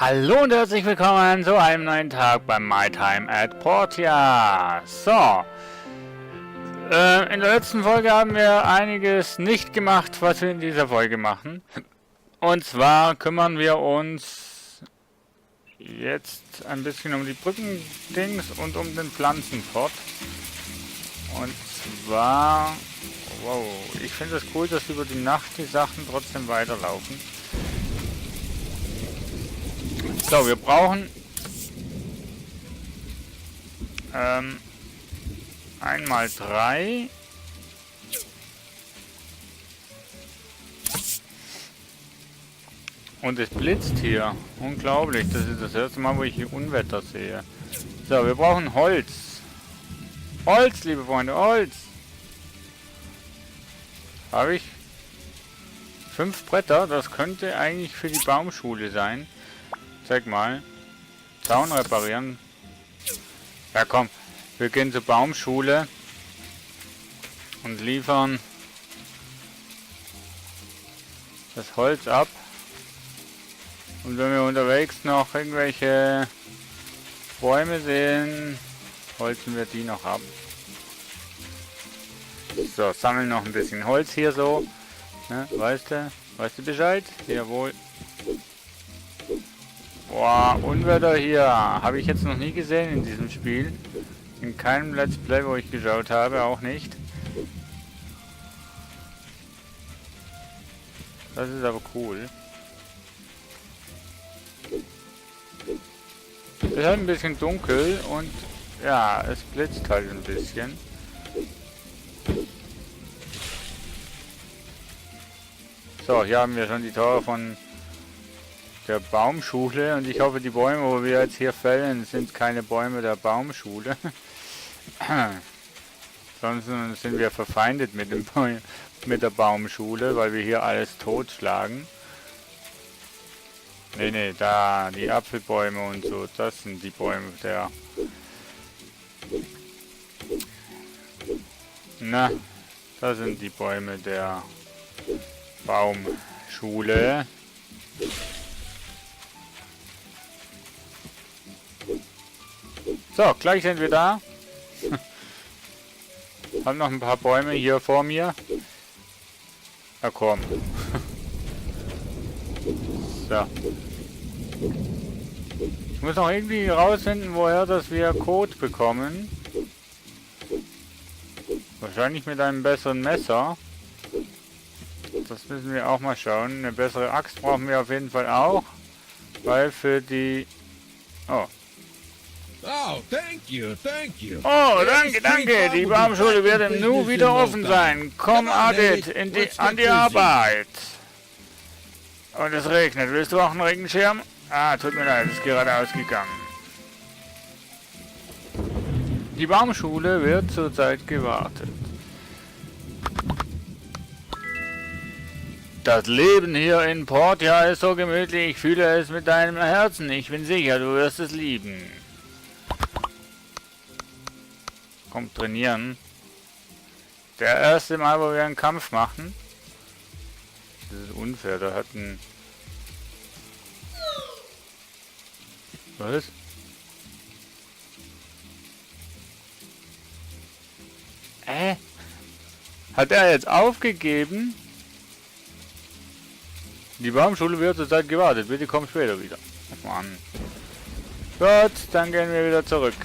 Hallo und herzlich willkommen zu einem neuen Tag bei My Time at Portia. So, in der letzten Folge haben wir einiges nicht gemacht, was wir in dieser Folge machen. Und zwar kümmern wir uns jetzt ein bisschen um die Brückendings und um den Pflanzenport. Und zwar, wow, ich finde es cool, dass über die Nacht die Sachen trotzdem weiterlaufen. So, wir brauchen einmal 3. Und es blitzt hier. Unglaublich, das ist das erste Mal, wo ich hier Unwetter sehe. So, wir brauchen Holz. Holz, liebe Freunde, Holz. Habe ich 5 Bretter, das könnte eigentlich für die Baumschule sein. Zeig mal. Zaun reparieren. Ja komm, wir gehen zur Baumschule und liefern das Holz ab. Und wenn wir unterwegs noch irgendwelche Bäume sehen, holzen wir die noch ab. So, sammeln noch ein bisschen Holz hier so. Ne, weißt du Bescheid? Jawohl. Boah, Unwetter hier. Habe ich jetzt noch nie gesehen in diesem Spiel. In keinem Let's Play, wo ich geschaut habe, auch nicht. Das ist aber cool. Es ist halt ein bisschen dunkel und ja, es blitzt halt ein bisschen. So, hier haben wir schon die Tore von der Baumschule und ich hoffe, die Bäume, wo wir jetzt hier fällen, sind keine Bäume der Baumschule. Sonst sind wir verfeindet mit der Baumschule, weil wir hier alles totschlagen. Nee, da, die Apfelbäume und so, das sind die Bäume der... Na, das sind die Bäume der Baumschule. So, gleich sind wir da. Haben noch ein paar Bäume hier vor mir. Na komm. So. Ich muss noch irgendwie rausfinden, woher dass wir Code bekommen. Wahrscheinlich mit einem besseren Messer. Das müssen wir auch mal schauen. Eine bessere Axt brauchen wir auf jeden Fall auch. Weil für die... Oh. Oh, thank you. Oh, danke. Die Baumschule wird im Nu wieder offen sein. Komm, Adit, an die Arbeit. Und es regnet. Willst du auch einen Regenschirm? Ah, tut mir leid, ist gerade ausgegangen. Die Baumschule wird zurzeit gewartet. Das Leben hier in Portia ist so gemütlich. Ich fühle es mit deinem Herzen. Ich bin sicher, du wirst es lieben. Kommt trainieren. Der erste Mal, wo wir einen Kampf machen. Das ist unfair, da hat ein... Was? Hat er jetzt aufgegeben? Die Baumschule wird zurzeit gewartet. Bitte komm später wieder. Oh Mann. Gut, dann gehen wir wieder zurück.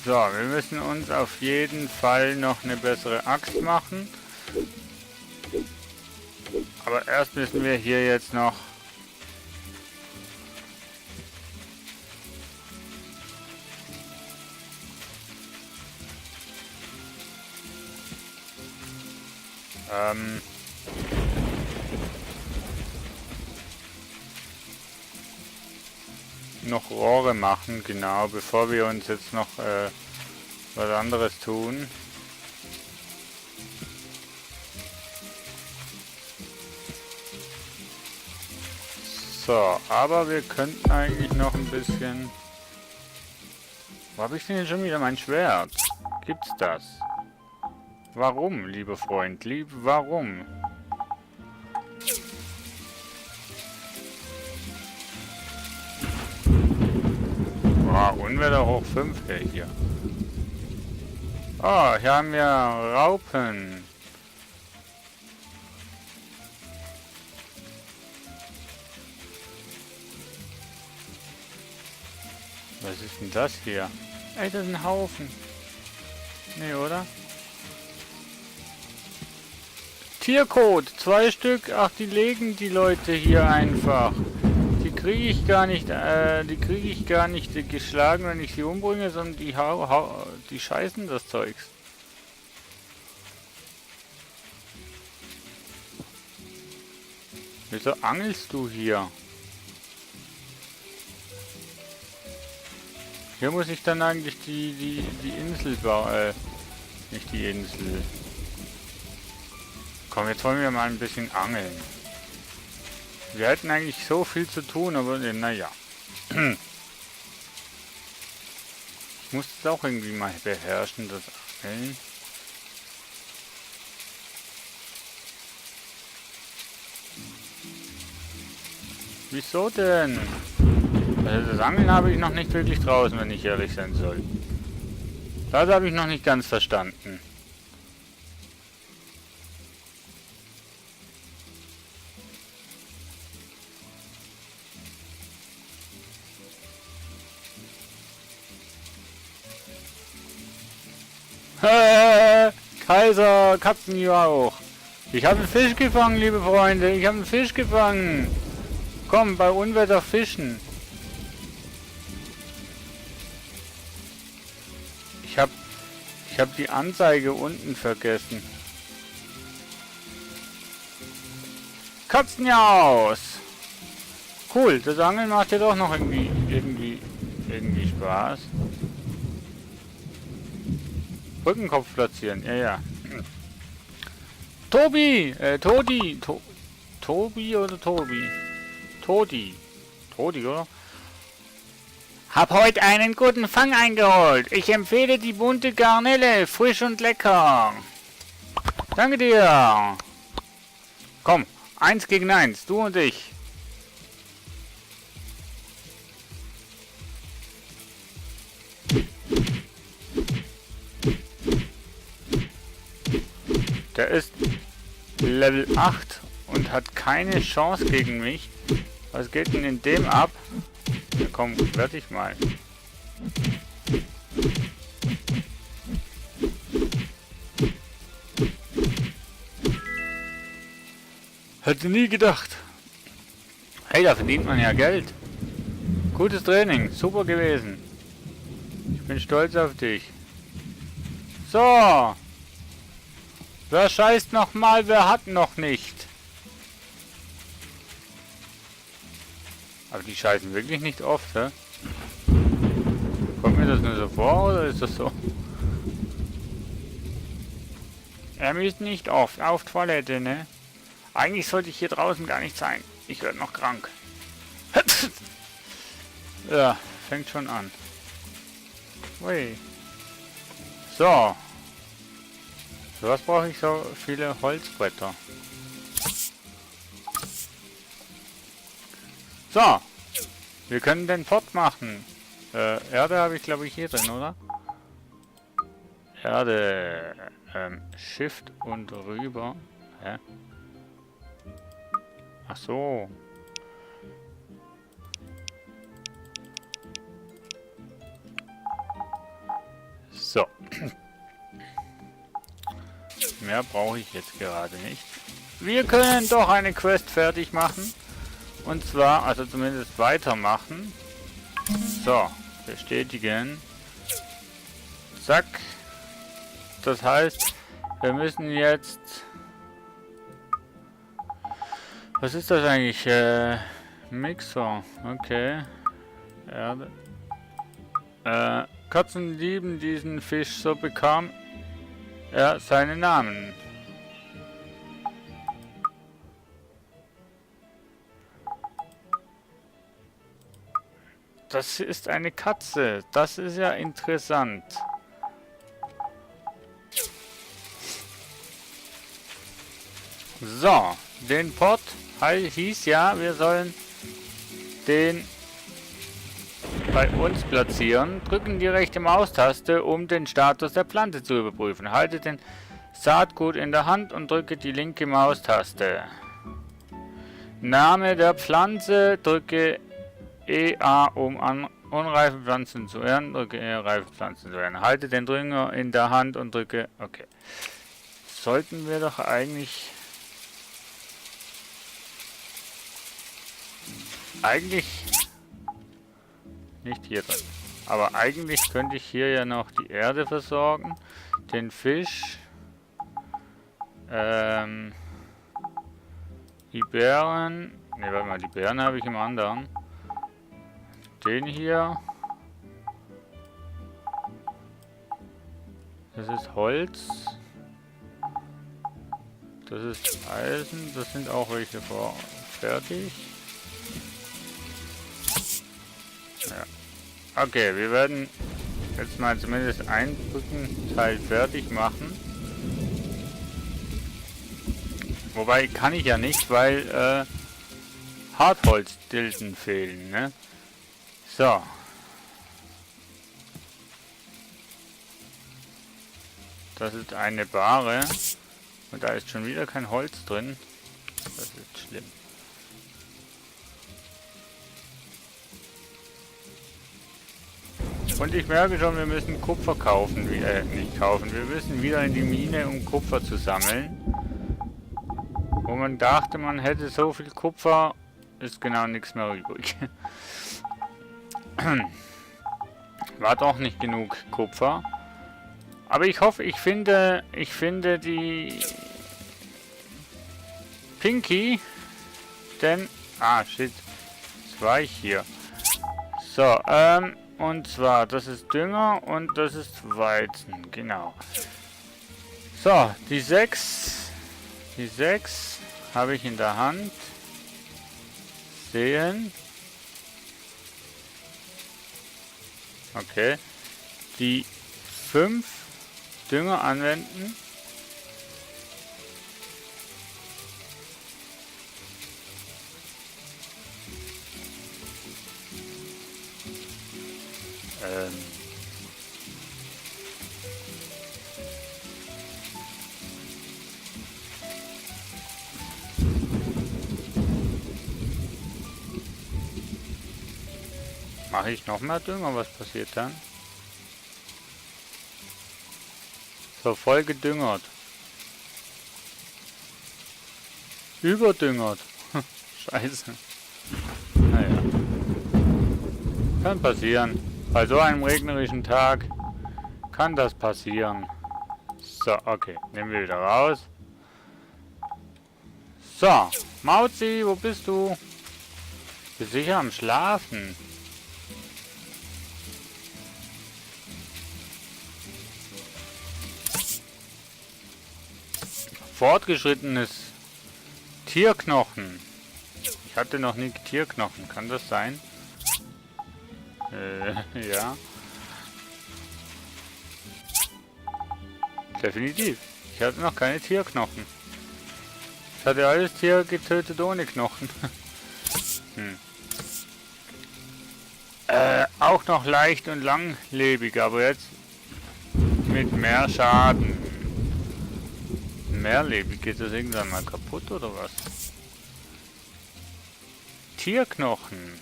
So, wir müssen uns auf jeden Fall noch eine bessere Axt machen. Aber erst müssen wir hier jetzt noch... noch Rohre machen, genau, bevor wir uns jetzt noch was anderes tun. So, aber wir könnten eigentlich noch ein bisschen... Wo habe ich denn jetzt schon wieder mein Schwert? Gibt's das? Warum, lieber Freund? Warum? Boah, Unwetter hoch 5 hier. Oh, hier haben wir Raupen. Was ist denn das hier? Ey, das ist ein Haufen. Nee, oder? Tiercode, 2 Stück. Ach, die legen die Leute hier einfach. Die kriege ich gar nicht, geschlagen, wenn ich sie umbringe, sondern die scheißen das Zeugs. Wieso angelst du hier? Hier muss ich dann eigentlich die Insel bauen, nicht die Insel. Komm, jetzt wollen wir mal ein bisschen angeln. Wir hätten eigentlich so viel zu tun, aber naja. Ich muss es auch irgendwie mal beherrschen, das Angeln. Wieso denn? Also das Angeln habe ich noch nicht wirklich draußen, wenn ich ehrlich sein soll. Das habe ich noch nicht ganz verstanden. Kaiser, Katzenjauch. Ich habe einen Fisch gefangen, liebe Freunde. Ich habe einen Fisch gefangen. Komm, bei Unwetter fischen. Ich hab die Anzeige unten vergessen. Katzenjaus. Cool, das Angeln macht ja doch noch irgendwie Spaß. Brückenkopf platzieren, ja. Tobi, Tobi oder Tobi? Todi, oder? Hab heute einen guten Fang eingeholt. Ich empfehle die bunte Garnele, frisch und lecker. Danke dir. Komm, 1 gegen 1, du und ich. Der ist Level 8 und hat keine Chance gegen mich. Was geht denn in dem ab? Ja, komm, werd ich mal. Hätte nie gedacht. Hey, da verdient man ja Geld. Gutes Training, super gewesen. Ich bin stolz auf dich. So. Wer scheißt noch mal, wer hat noch nicht? Aber die scheißen wirklich nicht oft, hä? Kommt mir das nur so vor, oder ist das so? Er müsst nicht oft auf Toilette, ne? Eigentlich sollte ich hier draußen gar nicht sein. Ich werde noch krank. Ja, fängt schon an. Ui. So. Für was brauche ich so viele Holzbretter? So. Wir können den Pott machen. Erde habe ich glaube ich hier drin, oder? Erde. Shift und rüber. Hä? Ach so. So. Mehr brauche ich jetzt gerade nicht. Wir können doch eine Quest fertig machen. Und zwar, also zumindest weitermachen. So, bestätigen. Zack. Das heißt, wir müssen jetzt... Was ist das eigentlich? Mixer. Okay. Erde. Katzen lieben diesen Fisch, so bekam er seinen Namen. Das ist eine Katze. Das ist ja interessant. So, den Port hieß ja, wir sollen den bei uns platzieren. Drücken die rechte Maustaste, um den Status der Pflanze zu überprüfen. Halte den Saatgut in der Hand und drücke die linke Maustaste. Name der Pflanze, drücke EA, um an unreife Pflanzen zu ernten, drücke EA, reife Pflanzen zu ernten. Halte den Dünger in der Hand und drücke, okay. Sollten wir doch eigentlich nicht hier drin. Aber eigentlich könnte ich hier ja noch die Erde versorgen, den Fisch, die Beeren, ne, warte mal, die Beeren habe ich im anderen. Den hier. Das ist Holz. Das ist Eisen, das sind auch welche fertig. Ja. Okay, wir werden jetzt mal zumindest ein Brückenteil fertig machen. Wobei kann ich ja nicht, weil Hartholzdilden fehlen, ne? So. Das ist eine Bahre. Und da ist schon wieder kein Holz drin. Das ist schlimm. Und ich merke schon, wir müssen Kupfer kaufen. Nicht kaufen. Wir müssen wieder in die Mine, um Kupfer zu sammeln. Wo man dachte, man hätte so viel Kupfer, ist genau nichts mehr übrig. War doch nicht genug Kupfer. Aber ich hoffe, ich finde die Pinky, denn... Ah, shit. Jetzt war ich hier. So, und zwar, das ist Dünger und das ist Weizen, genau. So, die 6 habe ich in der Hand. Sehen. Okay. Die 5 Dünger anwenden. Mache ich noch mehr Dünger? Was passiert dann? So, voll gedüngert. Überdüngert. Scheiße. Naja. Kann passieren. Bei so einem regnerischen Tag kann das passieren. So, okay. Nehmen wir wieder raus. So. Mauzi, wo bist du? Bist sicher am Schlafen. Fortgeschrittenes Tierknochen. Ich hatte noch nie Tierknochen. Kann das sein? Ja. Definitiv. Ich hatte noch keine Tierknochen. Ich hatte alles Tier getötet ohne Knochen. Auch noch leicht und langlebig, aber jetzt mit mehr Schaden. Mehrlebig, geht das irgendwann mal kaputt oder was? Tierknochen.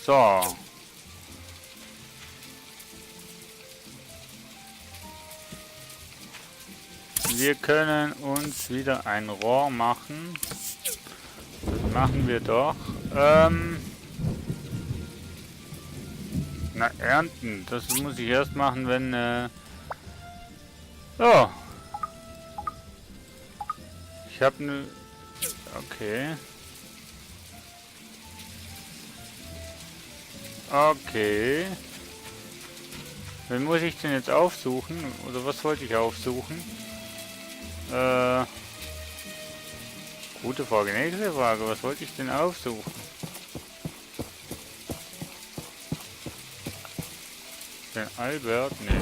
So. Wir können uns wieder ein Rohr machen. Das machen wir doch. Na, ernten. Das muss ich erst machen, wenn... Oh. Ich habe eine... Okay. Okay. Wen muss ich denn jetzt aufsuchen? Oder was wollte ich aufsuchen? Gute Frage. Nächste Frage. Was wollte ich denn aufsuchen? Den Albert? Nee.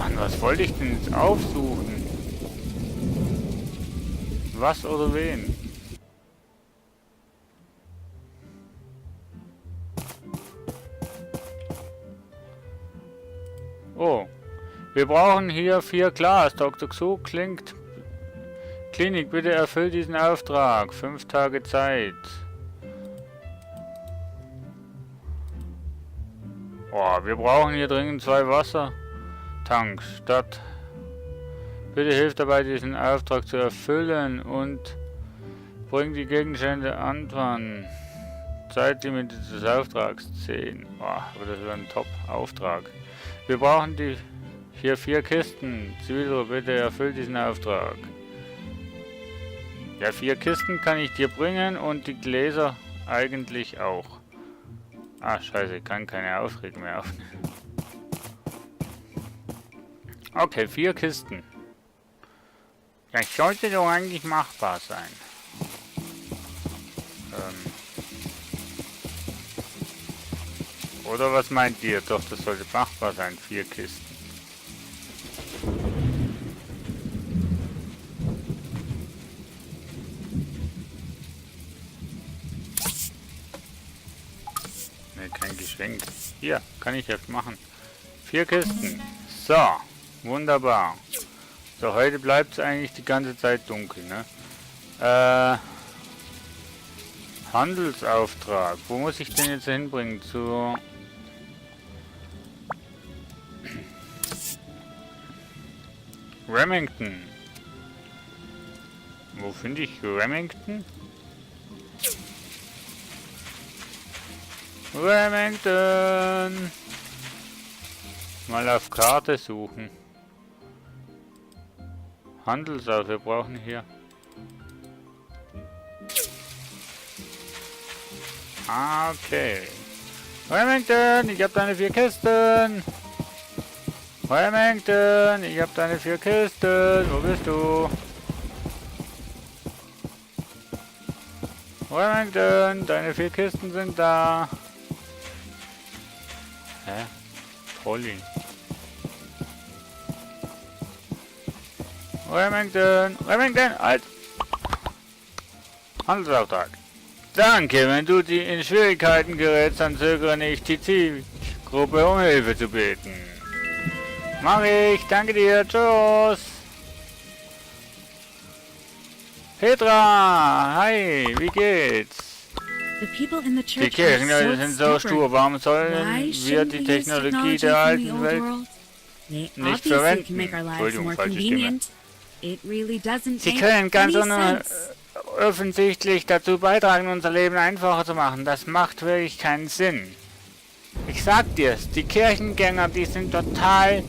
Mann, was wollte ich denn jetzt aufsuchen? Was oder wen? Oh. Wir brauchen hier 4 Glas. Dr. Xu klingt. Klinik, bitte erfüll diesen Auftrag. 5 Tage Zeit. Oh, wir brauchen hier dringend 2 Wassertanks. Statt. Bitte hilf dabei, diesen Auftrag zu erfüllen und bring die Gegenstände an. Zeitlimit des Auftrags 10. Oh, aber das wäre ein Top-Auftrag. Wir brauchen die hier 4 Kisten. Zivilo, bitte erfüll diesen Auftrag. Ja, 4 Kisten kann ich dir bringen und die Gläser eigentlich auch. Ah, scheiße, ich kann keine Aufträge mehr aufnehmen. Okay, 4 Kisten. Das sollte doch eigentlich machbar sein. Oder was meint ihr? Doch, das sollte machbar sein. 4 Kisten. Ne, kein Geschenk. Hier, kann ich jetzt machen. 4 Kisten. So, wunderbar. So, heute bleibt es eigentlich die ganze Zeit dunkel, ne? Handelsauftrag. Wo muss ich den jetzt hinbringen? Zu... Remington. Wo finde ich Remington? Remington! Mal auf Karte suchen. Handelsauf, wir brauchen hier. Okay. Remington, ich hab deine 4 Kisten. Remington, ich hab deine 4 Kisten. Wo bist du? Remington, deine 4 Kisten sind da. Hä? Polly. Remington, Remington, halt! Handelsauftrag. Danke, wenn du in Schwierigkeiten gerätst, dann zögere nicht, die Zielgruppe um Hilfe zu beten. Mach ich, danke dir, tschüss. Petra, hi, wie geht's? Die Kirchenleute sind so stur, warum sollen wir die Technologie der alten Welt nicht verwenden? Entschuldigung, falsche Stimme. Sie können ganz offensichtlich dazu beitragen, unser Leben einfacher zu machen. Das macht wirklich keinen Sinn. Ich sag dir's, die Kirchengänger, die sind total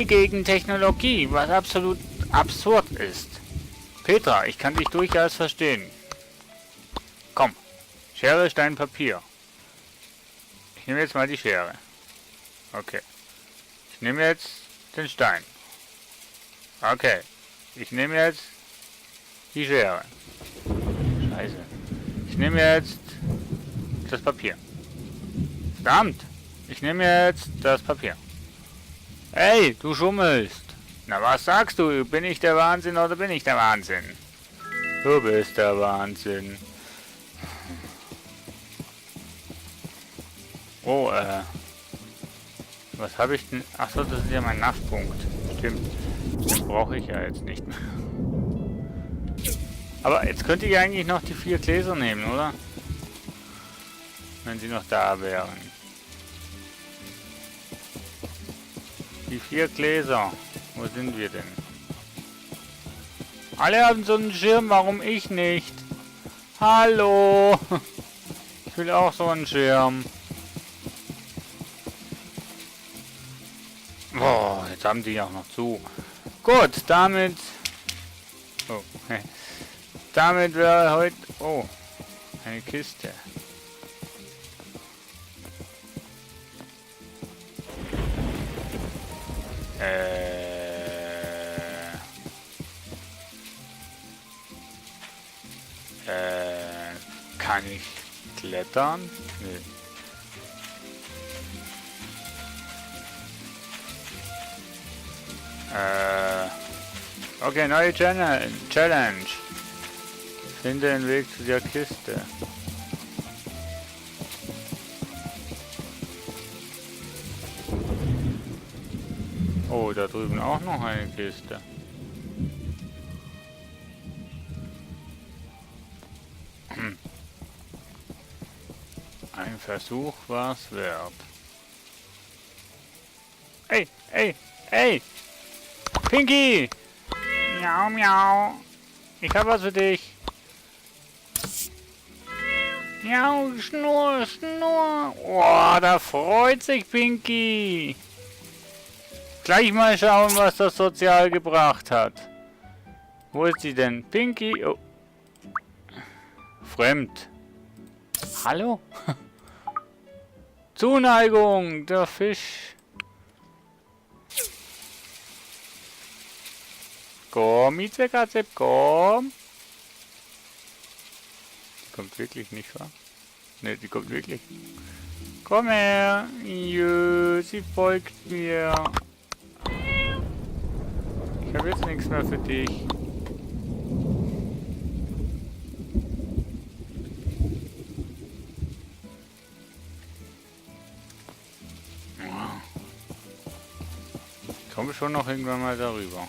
gegen Technologie, was absolut absurd ist. Petra, ich kann dich durchaus verstehen. Komm, Schere, Stein, Papier. Ich nehme jetzt mal die Schere. Okay. Ich nehme jetzt den Stein. Okay. Ich nehme jetzt die Schere. Scheiße. Ich nehme jetzt das Papier. Verdammt! Ich nehme jetzt das Papier. Hey, du schummelst. Na, was sagst du? Bin ich der Wahnsinn oder bin ich der Wahnsinn? Du bist der Wahnsinn. Oh, was habe ich denn? Achso, das ist ja mein NAV-Punkt. Stimmt. Den brauche ich ja jetzt nicht mehr. Aber jetzt könnte ich eigentlich noch die 4 Gläser nehmen, oder? Wenn sie noch da wären. Die 4 Gläser. Wo sind wir denn? Alle haben so einen Schirm, warum ich nicht? Hallo! Ich will auch so einen Schirm. Boah, jetzt haben die auch noch zu. Gut, damit... Oh, hey. Damit wäre heute... Oh, eine Kiste. Kann ich klettern? Nee. Okay, neue Challenge. Finde den Weg zu der Kiste. Oh, da drüben auch noch eine Kiste. Ein Versuch war's wert. Ey, ey, ey! Pinky! Miau, miau! Ich hab was für dich. Miau, Schnurr, Schnurr! Oh, da freut sich Pinky! Gleich mal schauen, was das Sozial gebracht hat. Wo ist sie denn? Pinky? Oh. Fremd. Hallo? Zuneigung, der Fisch. Komm, Miezekatze, komm. Die kommt wirklich nicht, wahr? Ne, die kommt wirklich. Komm her. Jö, sie folgt mir. Ich habe jetzt nichts mehr für dich. Ich komme schon noch irgendwann mal darüber.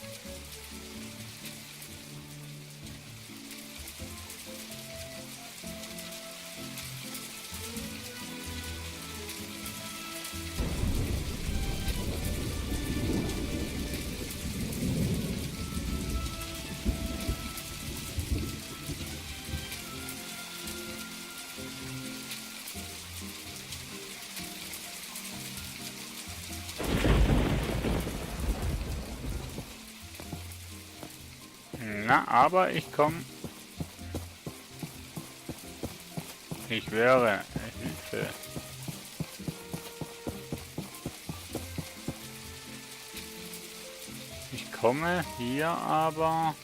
Na, aber ich komme. Ich wäre Hilfe. Ich komme hier aber.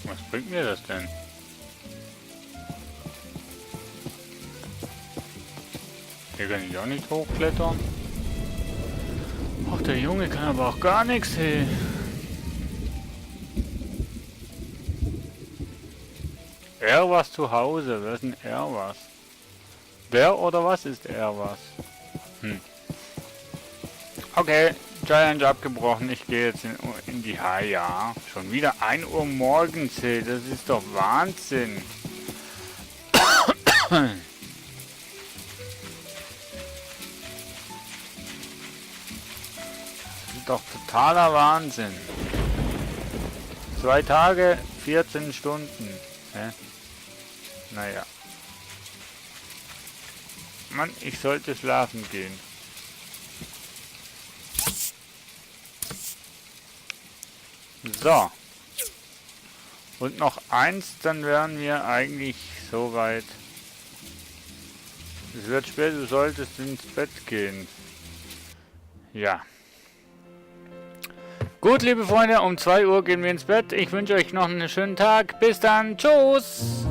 Was bringt mir das denn? Hier kann ich auch nicht hochklettern. Ach, der Junge kann aber auch gar nichts, hey. Er was zu Hause. Wer ist denn er was? Wer oder was ist er was? Okay, Challenge abgebrochen. Ich gehe jetzt in die Haia. Schon wieder 1 Uhr morgens, hey. Das ist doch Wahnsinn. Das ist doch totaler Wahnsinn. 2 Tage, 14 Stunden. Hä? Naja. Mann, ich sollte schlafen gehen. So. Und noch eins, dann wären wir eigentlich soweit. Es wird spät, du solltest ins Bett gehen. Ja. Gut, liebe Freunde, um 2 Uhr gehen wir ins Bett. Ich wünsche euch noch einen schönen Tag. Bis dann. Tschüss.